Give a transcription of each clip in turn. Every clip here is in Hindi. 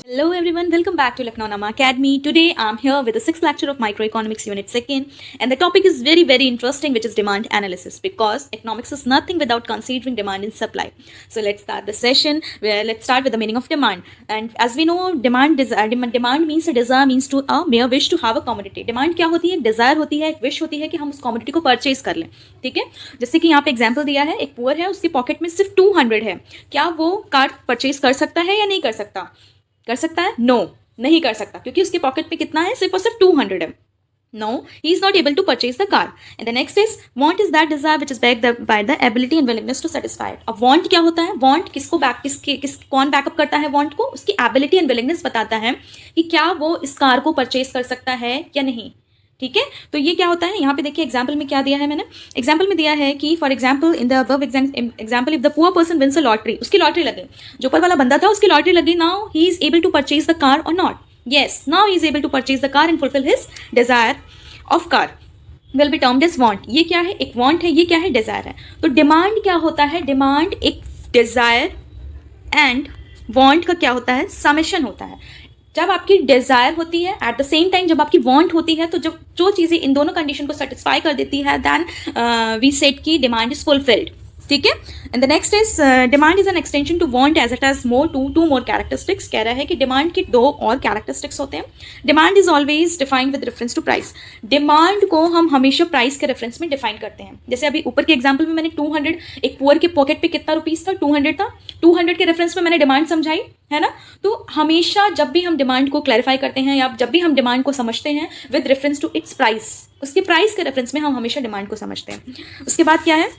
Hello everyone, welcome back to Lucknow Nama Academy. Today I'm here with the sixth lecture of Microeconomics Unit 2nd, and the topic is very interesting, which is demand analysis, because economics is nothing without considering demand and supply. So let's start the session. Let's start with the meaning of demand. And as we know, demand means a desire, means to a mere wish to have a commodity. Demand क्या होती है? Desire होती है, एक wish होती है कि हम उस commodity को purchase कर लें. ठीक है, जैसे कि यहाँ पे एग्जाम्पल दिया है, एक पुअर है, उसकी पॉकेट में सिर्फ 200 है. क्या वो कार परचेज कर सकता है या नहीं कर सकता? कर सकता है? नो, नहीं कर सकता, क्योंकि उसके पॉकेट में कितना है? सिर्फ और सिर्फ 200 है. No, he is not able to purchase the car. And the next is want is that desire which is backed by the ability and willingness to satisfy it. अब want क्या होता है? Want किसको कौन बैकअप करता है? Want को उसकी ability and willingness बताता है कि क्या वो इस कार को परचेज कर सकता है या नहीं. ठीक है, तो ये क्या होता है? यहाँ पे देखिए एग्जाम्पल में क्या दिया है मैंने. एग्जाम्पल में दिया है कि for example in the above example if the poor person wins a lottery, उसकी लॉटरी लगी, जो ऊपर वाला बंदा था उसकी लॉटरी लगी. Now he is able to purchase the car और not. Yes, now he is able to purchase the car and fulfil his desire of car. Will be termed as want. ये क्या है? एक वांट है, ये क्या है? डिजायर है. तो डिमांड क्या होता है? डिमांड एक डिजायर एंड वांट का क्या होता है? समेशन होता है. जब आपकी डिजायर होती है एट द सेम टाइम जब आपकी वांट होती है, तो जब जो चीज़ें इन दोनों कंडीशन को सेटिस्फाई कर देती है, देन वी सेड की डिमांड इज फुलफिल्ड. ठीक है, and the next is demand is an extension to want as it has two more characteristics. कह रहा है कि डिमांड के दो और कैरेक्टरिस्टिक्स होते हैं. Demand is always defined with reference to price. Demand को हम हमेशा प्राइस के रेफरेंस में डिफाइन करते हैं. जैसे अभी ऊपर के एग्जाम्पल में मैंने 200, एक पुअर के पॉकेट पे कितना रुपीस था? 200 था. 200 के रेफरेंस में मैंने डिमांड समझाई है ना. तो हमेशा जब भी हम डिमांड को क्लैरिफाई करते हैं या जब भी हम डिमांड को समझते हैं with reference to its price, उसके प्राइस के रेफरेंस में हम हमेशा डिमांड को समझते हैं. उसके बाद क्या है?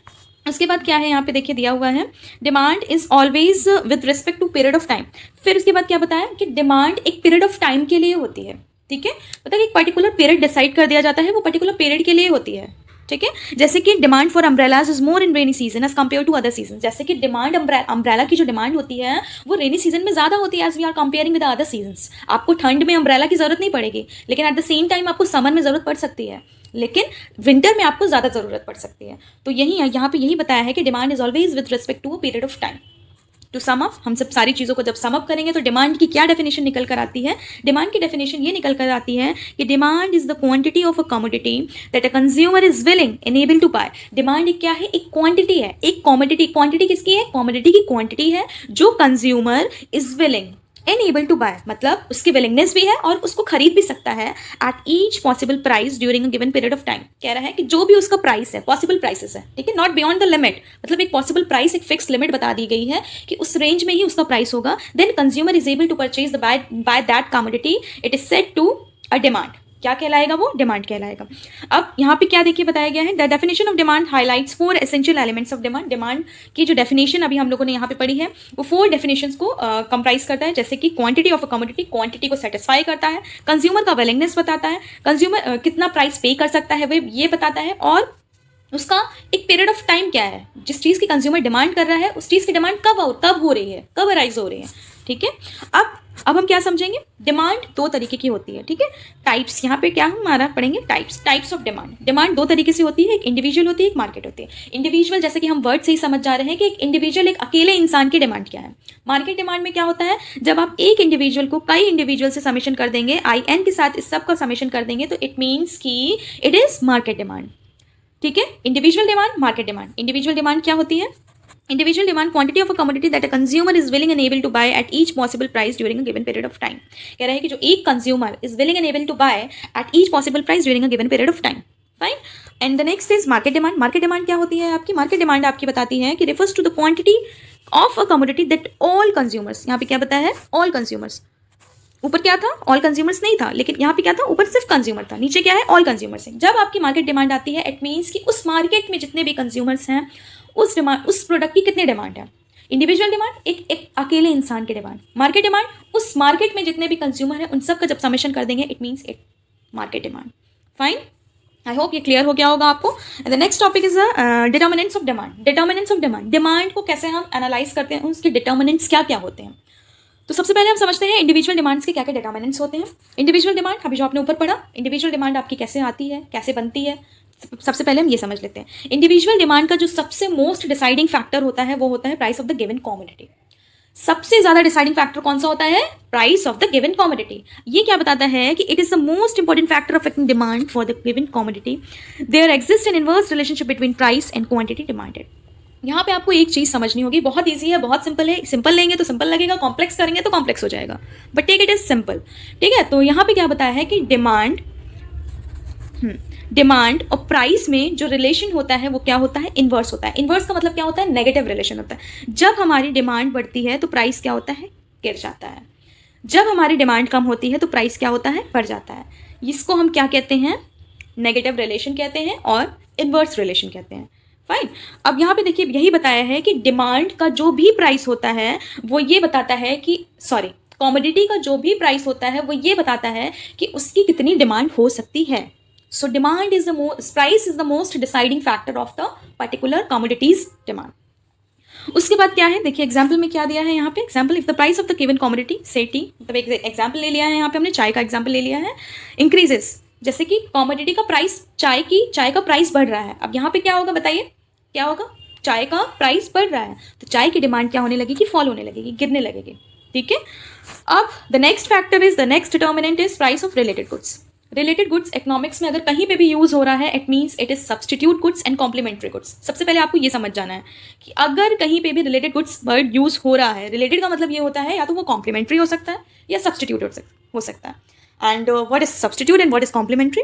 यहाँ पे देखिए दिया हुआ है demand is always with respect to period of time. फिर उसके बाद क्या बताया कि डिमांड एक पीरियड ऑफ टाइम के लिए होती है. ठीक है, पता है एक पर्टिकुलर पीरियड डिसाइड कर दिया जाता है, वो पर्टिकुलर पीरियड के लिए होती है. ठीक है, जैसे कि demand for umbrellas is more in rainy season as compare to other season. जैसे कि डिमांड अम्ब्रेला की जो डिमांड होती है वो रेनी सीजन में ज़्यादा होती है as we are comparing with other seasons. आपको ठंड में अम्ब्रेला की जरूरत नहीं पड़ेगी, लेकिन एट द सेम टाइम आपको समर में जरूरत पड़ सकती है, लेकिन विंटर में आपको ज़्यादा ज़रूरत पड़ सकती है. तो यहाँ पे यही बताया है कि demand is always with respect to a period of time. To sum up, हम सब सारी चीज़ों को जब सम अप करेंगे तो डिमांड की क्या डेफिनेशन निकल कर आती है? डिमांड की डेफिनेशन ये निकल कर आती है कि demand is the quantity of a commodity that a consumer is willing enable to buy. Demand क्या है? एक क्वांटिटी है, एक कमोडिटी. क्वांटिटी किसकी है? कमोडिटी की क्वांटिटी है जो consumer is willing enable to buy, मतलब उसकी विलिंगनेस भी है और उसको खरीद भी सकता है at each possible price during a given period of time. कह रहा है कि जो भी उसका प्राइस है, पॉसिबल प्राइसेस है, ठीक है, नॉट बियॉन्ड द लिमिट. मतलब एक पॉसिबल प्राइस, एक फिक्स लिमिट बता दी गई है कि उस रेंज में ही उसका प्राइस होगा. Then consumer is able to purchase buy that commodity. It is said to a demand. क्या कहलाएगा? वो डिमांड कहलाएगा. अब यहाँ पे क्या देखिए बताया गया है, the definition of demand highlights 4 essential elements of demand. Demand की जो डेफिनेशन अभी हम लोगों ने यहाँ पे पढ़ी है वो 4 डेफिनेशंस को कंप्राइज करता है. जैसे कि quantity of a commodity, quantity को सेटिस्फाई करता है. कंज्यूमर का विलिंगनेस बताता है, कंज्यूमर कितना प्राइस पे कर सकता है वो ये बताता है, और उसका एक पीरियड ऑफ टाइम क्या है, जिस चीज़ की कंज्यूमर डिमांड कर रहा है उस चीज़ की डिमांड कब हो रही है, कब अराइज हो रही है. ठीक है, अब हम क्या समझेंगे? डिमांड 2 तरीके की होती है. ठीक है, टाइप्स. यहाँ पे क्या हमारा पढ़ेंगे? Types of demand. डिमांड 2 तरीके से होती है, एक इंडिविजुअल होती है, एक मार्केट होती है. इंडिविजुअल, जैसे कि हम वर्ड से ही समझ जा रहे हैं कि एक इंडिविजुअल, एक अकेले इंसान की डिमांड क्या है. मार्केट डिमांड में क्या होता है? जब आप एक इंडिविजुअल को कई इंडिविजुअल से समेशन कर देंगे, IN के साथ इस सब का समेशन कर देंगे, तो इट मीन्स कि इट इज मार्केट डिमांड. ठीक है, individual demand, market demand. Individual demand क्या होती है? Individual demand, quantity of a commodity that a consumer is willing and able to buy at each possible price during a given period of time. कह रहा है कि जो एक consumer is willing and able to buy at each possible price during a given period of time. Fine. And the next is market demand. Market demand क्या होती है आपकी? Market demand आपकी बताती है कि refers to the quantity of a commodity that all consumers. यहाँ पे क्या बताया है? All consumers. ऊपर क्या था? ऑल कंज्यूमर्स नहीं था, लेकिन यहाँ पे क्या था? ऊपर सिर्फ कंज्यूमर था, नीचे क्या है? ऑल कंज्यूमर्स है. जब आपकी मार्केट डिमांड आती है, इट मीन्स कि उस मार्केट में जितने भी कंज्यूमर्स हैं उस प्रोडक्ट की कितनी डिमांड है. इंडिविजुअल डिमांड एक अकेले इंसान की डिमांड. मार्केट डिमांड उस मार्केट में जितने भी कंज्यूमर हैं उन सब का जब समेशन कर देंगे, it means it market demand. Fine, I hope ये क्लियर हो गया होगा आपको. And the next topic is determinants of demand. Determinants of demand. Demand को कैसे हम एनालाइज करते हैं, उसके डिटर्मिनेंट्स क्या क्या होते हैं. तो सबसे पहले हम समझते हैं इंडिविजुअल डिमांड्स के क्या क्या डिटर्मिनेंट्स होते हैं. इंडिविजुअल डिमांड अभी जो आपने ऊपर पढ़ा, इंडिविजुअल डिमांड आपकी कैसे आती है, कैसे बनती है. सबसे पहले हम ये समझ लेते हैं. इंडिविजुअल डिमांड का जो सबसे मोस्ट डिसाइडिंग फैक्टर होता है वो होता है price of the given commodity. सबसे ज्यादा डिसाइडिंग फैक्टर कौन सा होता है? Price of the given commodity. ये क्या बताता है कि it is the most important factor affecting demand for the given commodity. There exist an inverse relationship between price and quantity demanded. यहाँ पे आपको एक चीज समझनी होगी, बहुत ईजी है, बहुत सिंपल है। सिंपल लेंगे तो सिंपल लगेगा, कॉम्प्लेक्स करेंगे तो कॉम्प्लेक्स हो जाएगा, but take it is simple. ठीक है, तो यहाँ पे क्या बताया है कि डिमांड और प्राइस में जो रिलेशन होता है वो क्या होता है? इन्वर्स होता है। इन्वर्स का मतलब क्या होता है? नेगेटिव रिलेशन होता है। जब हमारी डिमांड बढ़ती है तो प्राइस क्या होता है? गिर जाता है। जब हमारी डिमांड कम होती है तो प्राइस क्या होता है? बढ़ जाता है। इसको हम क्या कहते हैं? नेगेटिव रिलेशन कहते हैं और इन्वर्स रिलेशन कहते हैं। फाइन। अब यहाँ पे देखिए यही बताया है कि डिमांड का जो भी प्राइस होता है वो ये बताता है कि कमोडिटी का जो भी प्राइस होता है वो ये बताता है कि उसकी कितनी डिमांड हो सकती है। So demand is price is the most deciding factor of the particular commodities demand. उसके बाद क्या है? देखिए एग्जाम्पल में क्या दिया है यहाँ पे। Example, if the price of the given commodity से टी, मतलब एक एग्जाम्पल ले लिया है यहाँ पे हमने, चाय का एग्जाम्पल ले लिया है, इंक्रीजेस। जैसे कि कमोडिटी का प्राइस, चाय का प्राइस बढ़ रहा है। अब यहाँ पे क्या होगा बताइए? क्या होगा? चाय का प्राइस बढ़ रहा है तो चाय की डिमांड क्या होने लगेगी? फॉल होने लगेगी, गिरने लगेगी। ठीक है। अब the next determinant is price of related goods. Related goods economics में अगर कहीं पे भी यूज हो रहा है, it means it is substitute goods and complementary goods. सबसे पहले आपको ये समझ जाना है कि अगर कहीं पे भी रिलेटेड गुड्स वर्ड यूज हो रहा है, रिलेटेड का मतलब ये होता है या तो वो कॉम्प्लीमेंट्री हो सकता है या सब्सटीट्यूट हो सकता है। And what is substitute and what is complementary?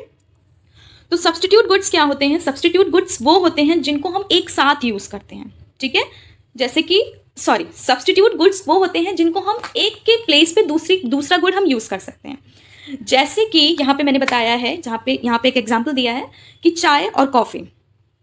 तो सब्सटीट्यूट गुड्स क्या होते हैं? सब्सटीट्यूट गुड्स वो होते हैं जिनको हम एक साथ यूज करते हैं। ठीक है, जैसे कि सब्सटीट्यूट गुड्स वो होते हैं जिनको हम एक के प्लेस पे दूसरा गुड हम यूज कर सकते हैं। जैसे कि यहाँ पे मैंने बताया है, यहाँ पे एक एग्जाम्पल दिया है कि चाय और कॉफ़ी।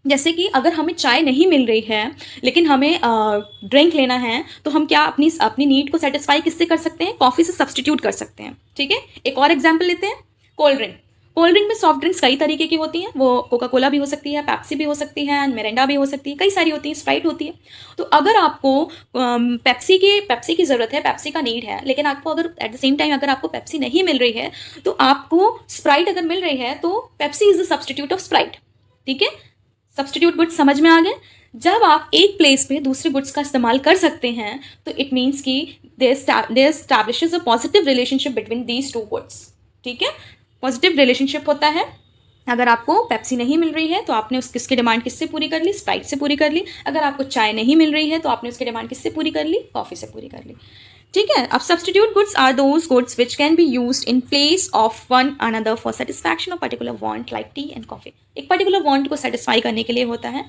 जैसे कि अगर हमें चाय नहीं मिल रही है लेकिन हमें ड्रिंक लेना है तो हम क्या अपनी नीड को सेटिस्फाई किससे कर सकते हैं? कॉफ़ी से सब्सटीट्यूट कर सकते हैं। ठीक है, एक और एग्जाम्पल लेते हैं, कोल्ड ड्रिंक। कोल्ड ड्रिंक में सॉफ्ट ड्रिंक्स कई तरीके की होती हैं, वो कोका कोला भी हो सकती है, पेप्सी भी हो सकती है, एंड मिरिंडा भी हो सकती है, कई सारी होती है, स्प्राइट होती है। तो अगर आपको पेप्सी की ज़रूरत है, पेप्सी का नीड है, लेकिन आपको अगर एट द सेम टाइम अगर आपको पेप्सी नहीं मिल रही है तो आपको स्प्राइट अगर मिल रही है तो Pepsi is the substitute of Sprite. ठीक है, सब्सटीट्यूट गुड्स समझ में आ गए। जब आप एक प्लेस पे दूसरे गुड्स का इस्तेमाल कर सकते हैं तो इट मीन्स कि there establishes a positive relationship between these two goods. ठीक है, पॉजिटिव रिलेशनशिप होता है। अगर आपको पेप्सी नहीं मिल रही है तो आपने किसकी डिमांड किससे पूरी कर ली? स्प्राइट से पूरी कर ली। अगर आपको चाय नहीं मिल रही है तो आपने उसकी डिमांड किससे पूरी कर ली? कॉफ़ी से पूरी कर ली। ठीक है। अब substitute goods are those goods which can be used in place of one another for satisfaction of particular want like tea and coffee. एक पर्टिकुलर वांट को सेटिस्फाई करने के लिए होता है।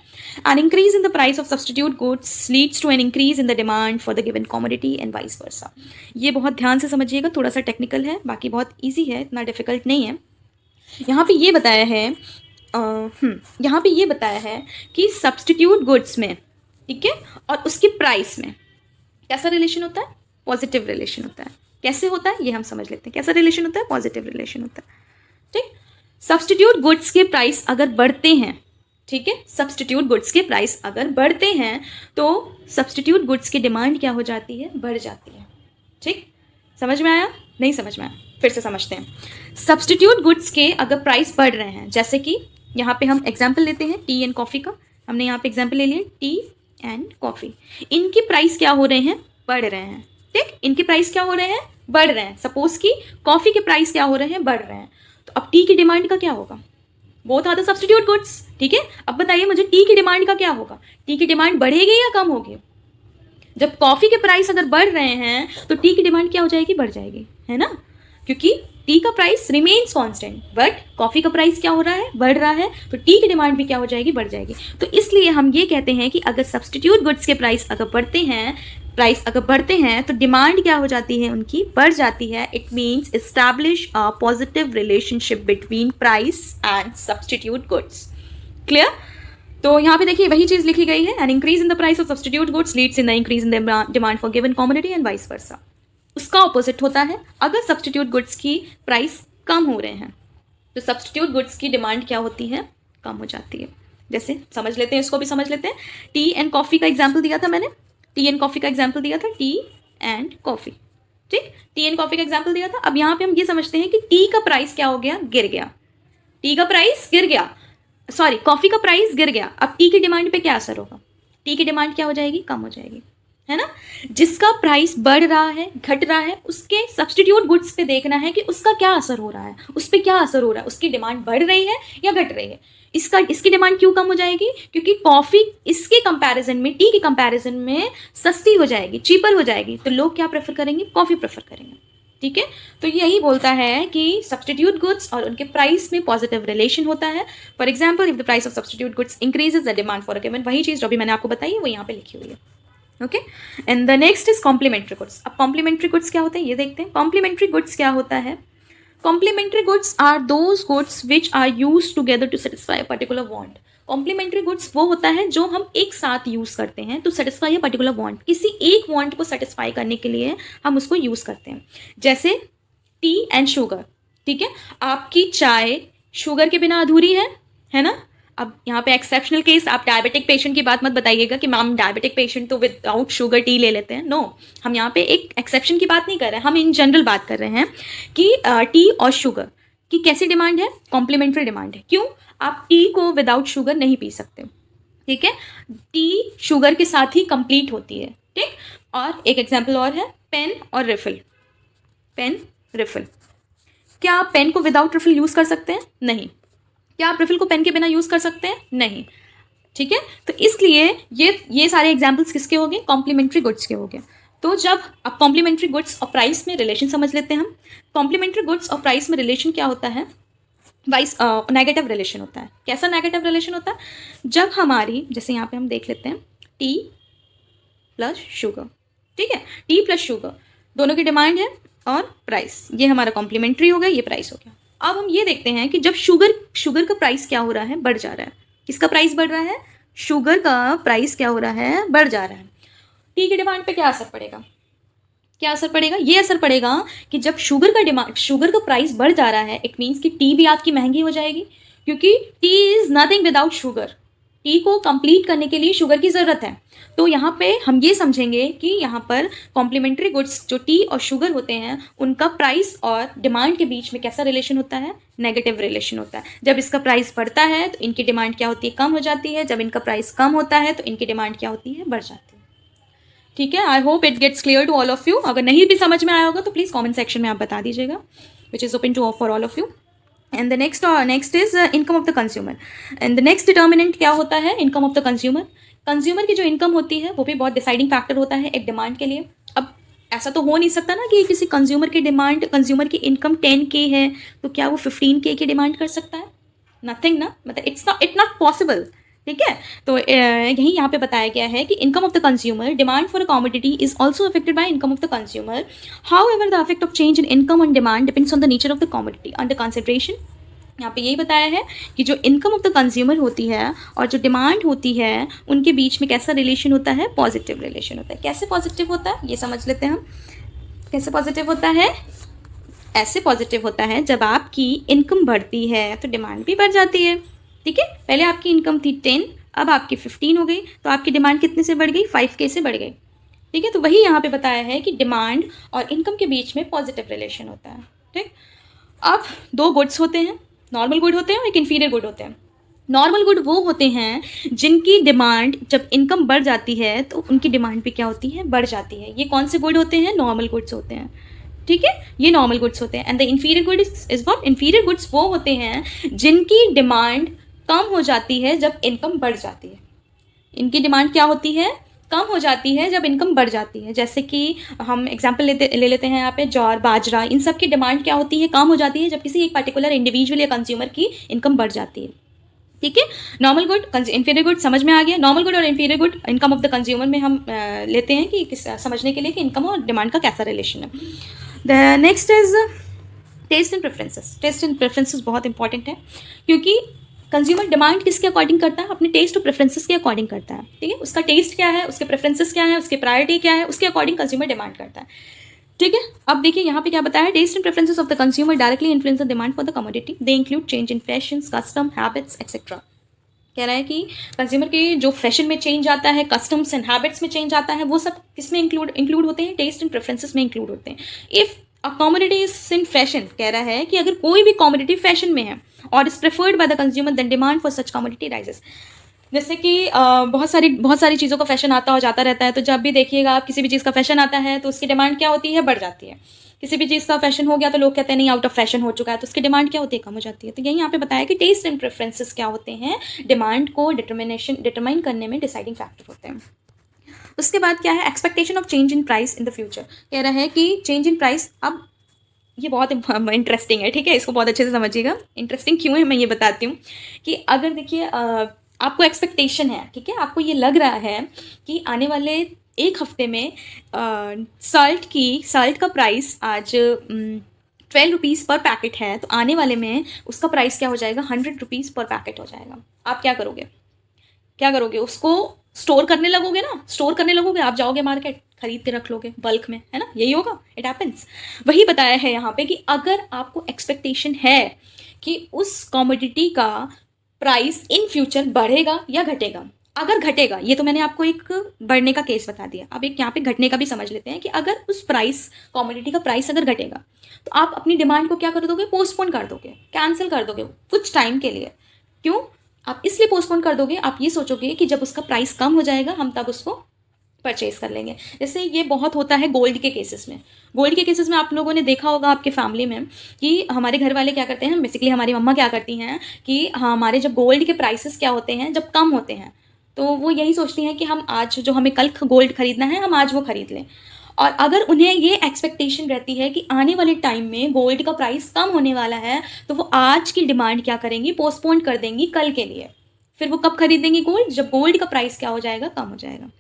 An increase in the price of substitute goods leads to an increase in the demand for the given commodity and vice versa. ये बहुत ध्यान से समझिएगा, थोड़ा सा टेक्निकल है, बाकी बहुत ईजी है, इतना डिफिकल्ट नहीं है। यहाँ पे ये बताया है कि सब्सटीट्यूट गुड्स में, ठीक है, और उसकी प्राइस में कैसा रिलेशन होता है? पॉजिटिव रिलेशन होता है। कैसे होता है ये हम समझ लेते हैं। कैसा रिलेशन होता है? पॉजिटिव रिलेशन होता है। ठीक, सब्सटीट्यूट गुड्स के प्राइस अगर बढ़ते हैं, ठीक है, सब्सटीट्यूट गुड्स के प्राइस अगर बढ़ते हैं तो सब्सटीट्यूट गुड्स की डिमांड क्या हो जाती है? बढ़ जाती है। ठीक, समझ में आया? नहीं समझ में आया? फिर से समझते हैं। सब्सटीट्यूट गुड्स के अगर प्राइस बढ़ रहे हैं, जैसे कि यहाँ पे हम एग्जाम्पल लेते हैं टी एंड कॉफ़ी का। हमने यहाँ पे एग्जाम्पल ले लिया टी एंड कॉफ़ी। इनकी प्राइस क्या हो रहे हैं? बढ़ रहे हैं। ठीक, इनके प्राइस क्या हो रहे हैं? बढ़ रहे हैं। सपोज कि कॉफ़ी के प्राइस क्या हो रहे हैं? बढ़ रहे हैं। तो अब टी की डिमांड का क्या होगा? Both are the substitute goods. ठीक है, अब बताइए मुझे टी की डिमांड का क्या होगा? टी की डिमांड बढ़ेगी या कम होगी? जब कॉफ़ी के प्राइस अगर बढ़ रहे हैं तो टी की डिमांड क्या हो जाएगी? बढ़ जाएगी, है ना, क्योंकि टी का price remains constant, but coffee का प्राइस क्या हो रहा है? बढ़ रहा है, तो टी की डिमांड भी क्या हो जाएगी? बढ़ जाएगी। तो इसलिए हम ये कहते हैं कि अगर सब्सटीट्यूट गुड्स के प्राइस अगर बढ़ते हैं तो डिमांड क्या हो जाती है? उनकी बढ़ जाती है। It means establish a positive relationship between price and substitute goods. Clear? तो यहाँ पे देखिए वही चीज़ लिखी गई है, an increase in the price of substitute goods leads in the increase in the demand for given commodity and vice वर्सा। उसका ऑपोजिट होता है, अगर सब्सटीट्यूट गुड्स की प्राइस कम हो रहे हैं तो सब्सटीट्यूट गुड्स की डिमांड क्या होती है? कम हो जाती है। जैसे समझ लेते हैं, इसको भी समझ लेते हैं। टी एंड कॉफ़ी का एग्जाम्पल दिया था मैंने, टी एंड कॉफ़ी का एग्जाम्पल दिया था, टी एंड कॉफ़ी। ठीक, टी एंड कॉफ़ी का एग्जाम्पल दिया था। अब यहाँ पे हम ये समझते हैं कि टी का प्राइस क्या हो गया? गिर गया। टी का प्राइस गिर गया, कॉफ़ी का प्राइस गिर गया। अब टी की डिमांड पे क्या असर होगा? टी की डिमांड क्या हो जाएगी? कम हो जाएगी। है ना। जिसका प्राइस बढ़ रहा है, घट रहा है, उसके सब्सटीट्यूट गुड्स पे देखना है कि उसका क्या असर हो रहा है, उस पर क्या असर हो रहा है, उसकी डिमांड बढ़ रही है या घट रही है। इसकी डिमांड क्यों कम हो जाएगी? क्योंकि कॉफ़ी इसके कंपैरिजन में, टी के कंपैरिजन में सस्ती हो जाएगी, चीपर हो जाएगी, तो लोग क्या प्रेफर करेंगे? कॉफ़ी प्रेफर करेंगे। ठीक है, तो यही बोलता है कि सब्सटीट्यूट गुड्स और उनके प्राइस में पॉजिटिव रिलेशन होता है। For example, if the price of substitute goods increases the demand for a given, वही चीज़ जो भी मैंने आपको बताई है वो यहाँ पे लिखी हुई है। Okay, and the next is complementary goods. अब कॉम्प्लीमेंट्री गुड्स क्या होते हैं ये देखते हैं। कॉम्प्लीमेंट्री गुड्स क्या होता है? Complementary goods are those goods which are use together to satisfy a particular want. Complementary goods वो होता है जो हम एक साथ यूज करते हैं to satisfy a particular want. किसी एक वांट को सेटिस्फाई करने के लिए हम उसको यूज करते हैं। जैसे टी एंड शुगर। ठीक है, आपकी चाय शुगर के बिना अधूरी है ना। अब यहाँ पे एक्सेप्शनल केस, आप डायबिटिक पेशेंट की बात मत बताइएगा कि मैम डायबिटिक पेशेंट तो विदाउट शुगर टी ले लेते हैं। नो, हम यहाँ पे एक एक्सेप्शन की बात नहीं कर रहे हैं, हम इन जनरल बात कर रहे हैं कि टी और शुगर की कैसी डिमांड है? कॉम्प्लीमेंट्री डिमांड है। क्यों? आप टी को विदाउट शुगर नहीं पी सकते। ठीक है, टी शुगर के साथ ही कंप्लीट होती है। ठीक, और एक एग्जाम्पल और है, पेन और रिफिल। पेन, रिफिल, क्या आप पेन को विदाउट रिफिल यूज़ कर सकते हैं? नहीं। क्या आप रिफिल को पेन के बिना यूज़ कर सकते हैं? नहीं। ठीक है, तो इसलिए ये सारे एग्जाम्पल्स किसके हो गए? कॉम्प्लीमेंट्री गुड्स के हो गए। तो जब अब कॉम्प्लीमेंट्री गुड्स और प्राइस में रिलेशन समझ लेते हैं हम। कॉम्प्लीमेंट्री गुड्स और प्राइस में रिलेशन क्या होता है? वाइस नेगेटिव रिलेशन होता है। कैसा नेगेटिव रिलेशन होता है? जब हमारी, जैसे यहाँ पे हम देख लेते हैं, टी प्लस शुगर। ठीक है, टी प्लस शुगर दोनों की डिमांड है और प्राइस, ये हमारा कॉम्प्लीमेंट्री हो गया, ये प्राइस हो गया। अब हम ये देखते हैं कि जब शुगर का प्राइस क्या हो रहा है? बढ़ जा रहा है। किसका प्राइस बढ़ रहा है? शुगर का प्राइस क्या हो रहा है? बढ़ जा रहा है। टी की डिमांड पे क्या असर पड़ेगा? क्या असर पड़ेगा? ये असर पड़ेगा कि जब शुगर का प्राइस बढ़ जा रहा है, इट मीन्स कि टी भी आपकी महंगी हो जाएगी, क्योंकि T is nothing without sugar. T को कंप्लीट करने के लिए शुगर की ज़रूरत है। तो यहाँ पे हम ये समझेंगे कि यहाँ पर कॉम्प्लीमेंट्री गुड्स जो टी और शुगर होते हैं, उनका प्राइस और डिमांड के बीच में कैसा रिलेशन होता है? नेगेटिव रिलेशन होता है। जब इसका प्राइस बढ़ता है तो इनकी डिमांड क्या होती है? कम हो जाती है। जब इनका प्राइस कम होता है तो इनकी डिमांड क्या होती है? बढ़ जाती है। ठीक है, I hope it gets clear to all of you. अगर नहीं भी समझ में आया होगा तो प्लीज़ कॉमेंट सेक्शन में आप बता दीजिएगा, which is open to for all of you. And the next is income of the consumer. And the next determinant क्या होता है? Income of the consumer. Consumer की जो इनकम होती है वो भी बहुत डिसाइडिंग फैक्टर होता है एक डिमांड के लिए। अब ऐसा तो हो नहीं सकता ना कि किसी कंज्यूमर की इनकम 10K है तो क्या वो 15K की डिमांड कर सकता है? नथिंग ना, मतलब इट्स नॉट पॉसिबल। ठीक है, तो यही यहाँ पे बताया गया है कि income of the consumer, demand for a commodity is also affected by income of the consumer. How ever the effect of change in income on demand depends on the nature of the commodity under consideration. यहाँ पे यही बताया है कि जो इनकम ऑफ द कंज्यूमर होती है और जो डिमांड होती है, उनके बीच में कैसा रिलेशन होता है? पॉजिटिव रिलेशन होता है। कैसे पॉजिटिव होता है ये समझ लेते हैं हम। कैसे पॉजिटिव होता है? ऐसे पॉजिटिव होता है जब आपकी इनकम बढ़ती है तो डिमांड भी बढ़ जाती है। ठीक है, पहले आपकी इनकम थी 10, अब आपकी 15 हो गई, तो आपकी डिमांड कितने से बढ़ गई? 5K से बढ़ गई। ठीक है, तो वही यहाँ पे बताया है कि डिमांड और इनकम के बीच में पॉजिटिव रिलेशन होता है। ठीक, अब दो गुड्स होते हैं, नॉर्मल गुड होते हैं और एक इन्फीरियर गुड होते हैं। नॉर्मल गुड वो होते हैं जिनकी डिमांड, जब इनकम बढ़ जाती है तो उनकी डिमांड भी क्या होती है? बढ़ जाती है। ये कौन से गुड होते हैं? नॉर्मल गुड्स होते हैं। ठीक है, ये नॉर्मल गुड्स होते हैं। And the inferior good is what? Inferior goods वो होते हैं जिनकी डिमांड कम हो जाती है जब इनकम बढ़ जाती है। इनकी डिमांड क्या होती है? कम हो जाती है जब इनकम बढ़ जाती है। जैसे कि हम एग्जांपल ले लेते हैं यहाँ पे जौर, बाजरा, इन सब की डिमांड क्या होती है? कम हो जाती है जब किसी एक पर्टिकुलर इंडिविजुअल या कंज्यूमर की इनकम बढ़ जाती है। ठीक है, नॉर्मल गुड, इन्फीरियर गुड समझ में आ गया। नॉर्मल गुड और inferior good income of the consumer में हम लेते हैं कि समझने के लिए कि इनकम और डिमांड का कैसा रिलेशन है। The next is taste and preferences. Taste and preferences बहुत इंपॉर्टेंट है, क्योंकि कंज्यूमर डिमांड किसके अकॉर्डिंग करता है? अपने टेस्ट और प्रेफरेंसेस के अकॉर्डिंग करता है। ठीक है, उसका टेस्ट क्या है, उसके प्रेफरेंसेस क्या है, उसकी प्रायोरिटी क्या है, उसके अकॉर्डिंग कंज्यूमर डिमांड करता है। ठीक है, अब देखिए यहाँ पे क्या बताया है? Taste and preferences of the consumer directly influence the demand for the commodity. They include change in fashions, custom, habits etcetera. कह रहा है कि कंज्यूमर के जो फैशन में चेंज आता है, कस्टम्स एंड हैबिट्स में चेंज आता है, वो सब किस में इंक्लूड होते हैं? टेस्ट एंड प्रेफरेंसेस में इंक्लूड होते हैं। If a commodity is in fashion, कह रहा है कि अगर कोई भी कमोडिटी फैशन में है और is preferred by the consumer, then demand for such commodity rises. जैसे कि बहुत सारी चीज़ों का फैशन आता और जाता रहता है, तो जब भी देखिएगा आप किसी भी चीज़ का फैशन आता है तो उसकी डिमांड क्या होती है, बढ़ जाती है। किसी भी चीज़ का फैशन हो गया तो लोग कहते हैं नहीं आउट ऑफ फैशन हो चुका है, तो उसकी डिमांड क्या होती है, कम हो जाती है। तो यही यहाँ पे बताया कि टेस्ट एंड प्रेफरेंसेस क्या होते हैं, डिमांड को डिटरमाइन करने में डिसाइडिंग फैक्टर होते हैं। उसके बाद क्या है, expectation of change in price in the future. कह रहा है कि चेंज इन प्राइस, अब ये बहुत इंटरेस्टिंग है, ठीक है, इसको बहुत अच्छे से समझिएगा। इंटरेस्टिंग क्यों है मैं ये बताती हूँ कि अगर देखिए आपको एक्सपेक्टेशन है, ठीक है, आपको ये लग रहा है कि आने वाले एक हफ्ते में साल्ट का प्राइस आज 12 रुपीज़ पर पैकेट है, तो आने वाले में उसका प्राइस क्या हो जाएगा, 100 रुपीज़ पर पैकेट हो जाएगा। आप क्या करोगे, उसको स्टोर करने लगोगे ना, स्टोर करने लगोगे, आप जाओगे मार्केट, खरीद के रख लोगे बल्क में, है ना, यही होगा, इट हैपेंस। वही बताया है यहाँ पे कि अगर आपको एक्सपेक्टेशन है कि उस कमोडिटी का प्राइस इन फ्यूचर बढ़ेगा या घटेगा, अगर घटेगा, ये तो मैंने आपको एक बढ़ने का केस बता दिया, अब एक यहाँ पे घटने का भी समझ लेते हैं कि अगर उस कमोडिटी का प्राइस अगर घटेगा तो आप अपनी डिमांड को क्या कर दोगे, पोस्टपोन कर दोगे, कैंसिल कर दोगे कुछ टाइम के लिए। क्यों आप इसलिए पोस्टपोन कर दोगे, आप ये सोचोगे कि जब उसका प्राइस कम हो जाएगा हम तब उसको परचेज कर लेंगे। जैसे ये बहुत होता है गोल्ड के केसेस में आप लोगों ने देखा होगा आपके फैमिली में कि हमारे घर वाले क्या करते हैं, बेसिकली हमारी मम्मा क्या करती हैं कि हमारे जब गोल्ड के प्राइसेस क्या होते हैं, जब कम होते हैं तो वो यही सोचती हैं कि हम आज जो हमें कल गोल्ड खरीदना है हम आज वो खरीद लें। और अगर उन्हें ये एक्सपेक्टेशन रहती है कि आने वाले टाइम में गोल्ड का प्राइस कम होने वाला है, तो वो आज की डिमांड क्या करेंगी, पोस्टपोन कर देंगी कल के लिए। फिर वो कब खरीदेंगी गोल्ड, जब गोल्ड का प्राइस क्या हो जाएगा, कम हो जाएगा।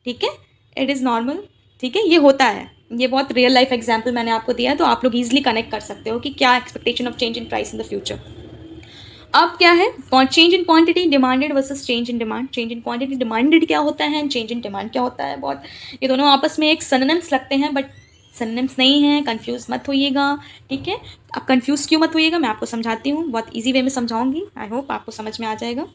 ठीक है, इट इज़ नॉर्मल, ठीक है, ये होता है, ये बहुत रियल लाइफ एग्जाम्पल मैंने आपको दिया है, तो आप लोग ईजिली कनेक्ट कर सकते हो कि क्या expectation of change in price in the future. अब क्या है, change in quantity demanded versus change in demand. Change in quantity demanded क्या होता है, चेंज इन डिमांड क्या होता है, बहुत ये दोनों आपस में एक सिनोनिम्स लगते हैं, बट सिनोनिम्स नहीं है, कंफ्यूज मत होइएगा, ठीक है। अब कंफ्यूज क्यों मत होइएगा, मैं आपको समझाती हूँ, बहुत ईजी वे में समझाऊंगी, आई होप आपको समझ में आ जाएगा।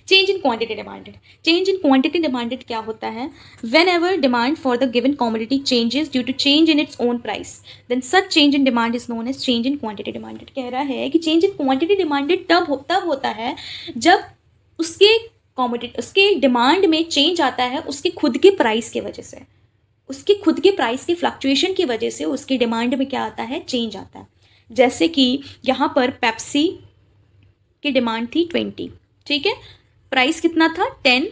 Change in quantity demanded, change in quantity demanded क्या होता है, whenever demand for the given commodity changes due to change in its own price, then such change in demand is known as change in quantity demanded. कह रहा है कि चेंज इन क्वांटिटी डिमांडेड तब होता है जब उसके डिमांड में चेंज आता है उसके खुद के प्राइस की वजह से, उसके खुद के प्राइस की फ्लक्चुएशन की वजह से उसकी डिमांड में क्या आता है, चेंज आता है। जैसे कि यहाँ पर पेप्सी की डिमांड थी 20, ठीक है, प्राइस कितना था 10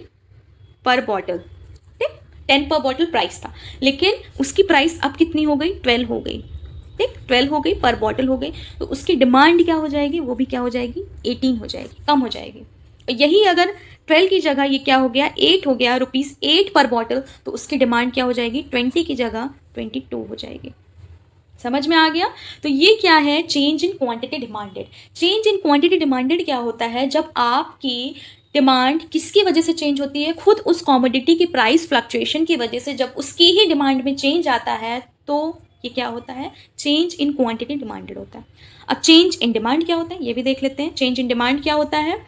पर बॉटल, ठीक, 10 पर बॉटल प्राइस था, लेकिन उसकी प्राइस अब कितनी हो गई, 12 हो गई, ठीक, 12 हो गई, पर बॉटल हो गई, तो उसकी डिमांड क्या हो जाएगी, वो भी क्या हो जाएगी, 18 हो जाएगी, कम हो जाएगी। यही अगर 12 की जगह ये क्या हो गया, 8 हो गया, ₹8 पर बॉटल, तो उसकी डिमांड क्या हो जाएगी, 20 की जगह 22 हो जाएगी। समझ में आ गया। तो ये क्या है, change in quantity demanded. Change in quantity demanded क्या होता है, जब आपकी डिमांड किसकी वजह से चेंज होती है, खुद उस कॉमोडिटी की प्राइस फ्लक्चुएशन की वजह से जब उसकी ही डिमांड में चेंज आता है, तो ये क्या होता है, चेंज इन क्वांटिटी डिमांडेड होता है। अब चेंज इन डिमांड क्या होता है, ये भी देख लेते हैं। चेंज इन डिमांड क्या होता है,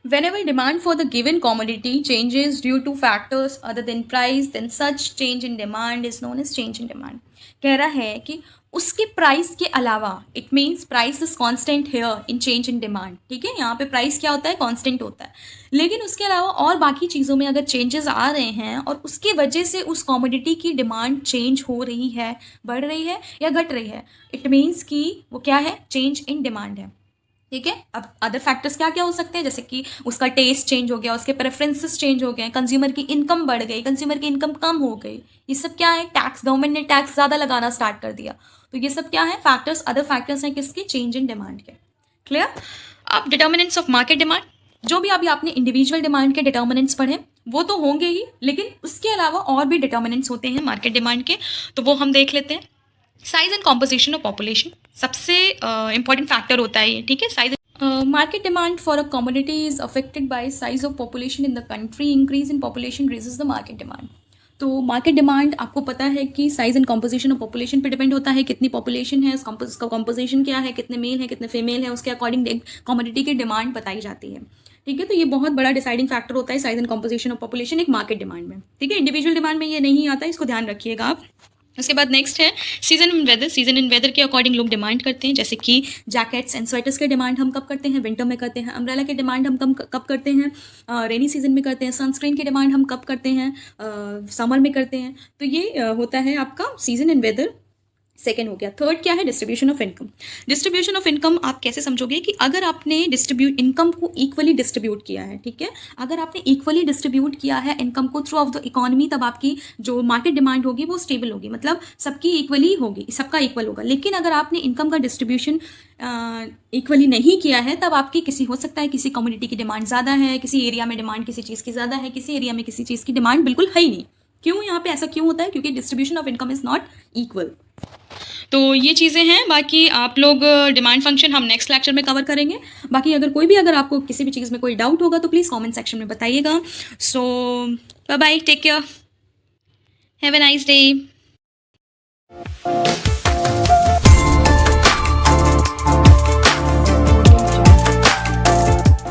whenever demand for the given commodity changes due to factors other than price, then such change in demand is known as change in demand। कह रहा है कि उसके प्राइस के अलावा, it means price is constant here in change in demand, ठीक है, यहाँ पे प्राइस क्या होता है, कांस्टेंट होता है, लेकिन उसके अलावा और बाकी चीज़ों में अगर चेंजेस आ रहे हैं और उसके वजह से उस कॉमोडिटी की डिमांड चेंज हो रही है, बढ़ रही है या घट रही है, इट मीन्स कि वो क्या है, चेंज इन डिमांड है, ठीक है। अब अदर फैक्टर्स क्या क्या हो सकते हैं, जैसे कि उसका टेस्ट चेंज हो गया, उसके प्रेफरेंसेस चेंज हो गए, कंज्यूमर की इनकम बढ़ गई, कंज्यूमर की इनकम कम हो गई, ये सब क्या है, टैक्स, गवर्नमेंट ने टैक्स ज़्यादा लगाना स्टार्ट कर दिया, तो ये सब क्या है, फैक्टर्स, अदर फैक्टर्स हैं किसके, चेंज इन डिमांड के। क्लियर। अब डिटर्मिनेंट्स ऑफ मार्केट डिमांड, जो भी अभी आपने इंडिविजुअल डिमांड के डिटर्मिनेंट्स पढ़े वो तो होंगे ही, लेकिन उसके अलावा और भी डिटर्मिनेंट्स होते हैं मार्केट डिमांड के, तो वो हम देख लेते हैं। Size and composition of population सबसे इंपॉर्टेंट फैक्टर होता है ये, ठीक है। Size market demand for a commodity is affected by size of population in the country. Increase in population raises the market demand. तो मार्केट डिमांड आपको पता है कि size and composition of population पे डिपेंड होता है, कितनी पॉपुलेशन है, उसका कॉम्पोजिशन क्या है, कितने मेल है कितने फीमेल है, उसके अकॉर्डिंग कॉमोडिटी की डिमांड बताई जाती है, ठीक है। तो ये बहुत बड़ा डिसाइडिंग फैक्टर होता है size and composition of population एक मार्केट डिमांड में, ठीक है। इंडिविजुअल डिमांड में ये नहीं आता है, इसको ध्यान रखिएगा आप। उसके बाद नेक्स्ट है season in weather. Season in weather के अकॉर्डिंग लोग डिमांड करते हैं, जैसे कि जैकेट्स एंड स्वेटर्स के डिमांड हम कब करते हैं, विंटर में करते हैं। अम्ब्रेला की डिमांड हम कब करते हैं, रेनी सीजन में करते हैं। सनस्क्रीन की डिमांड हम कब करते हैं, समर में करते हैं। तो ये होता है आपका सीजन इन वेदर। सेकेंड हो गया। थर्ड क्या है, distribution of income. Distribution of income आप कैसे समझोगे कि अगर आपने इनकम को इक्वली डिस्ट्रीब्यूट किया है, ठीक है, अगर आपने इक्वली डिस्ट्रीब्यूट किया है इनकम को थ्रू ऑफ द इकोनॉमी, तब आपकी जो मार्केट डिमांड होगी वो स्टेबल होगी, मतलब सबकी इक्वली होगी, सबका इक्वल होगा। लेकिन अगर आपने इनकम का डिस्ट्रीब्यूशन इक्वली नहीं किया है, तब आपकी हो सकता है किसी कम्युनिटी की डिमांड ज़्यादा है, किसी एरिया में डिमांड किसी चीज़ की ज़्यादा है, किसी एरिया में किसी चीज़ की डिमांड बिल्कुल है ही नहीं। क्यों यहाँ पे ऐसा क्यों होता है? क्योंकि distribution of income is not equal. तो ये चीज़ें हैं। बाकी आप लोग डिमांड फंक्शन हम नेक्स्ट लेक्चर में कवर करेंगे। बाकी अगर आपको किसी भी चीज़ में कोई डाउट होगा तो प्लीज़ कमेंट सेक्शन में बताइएगा। So bye bye, take care, have a nice day.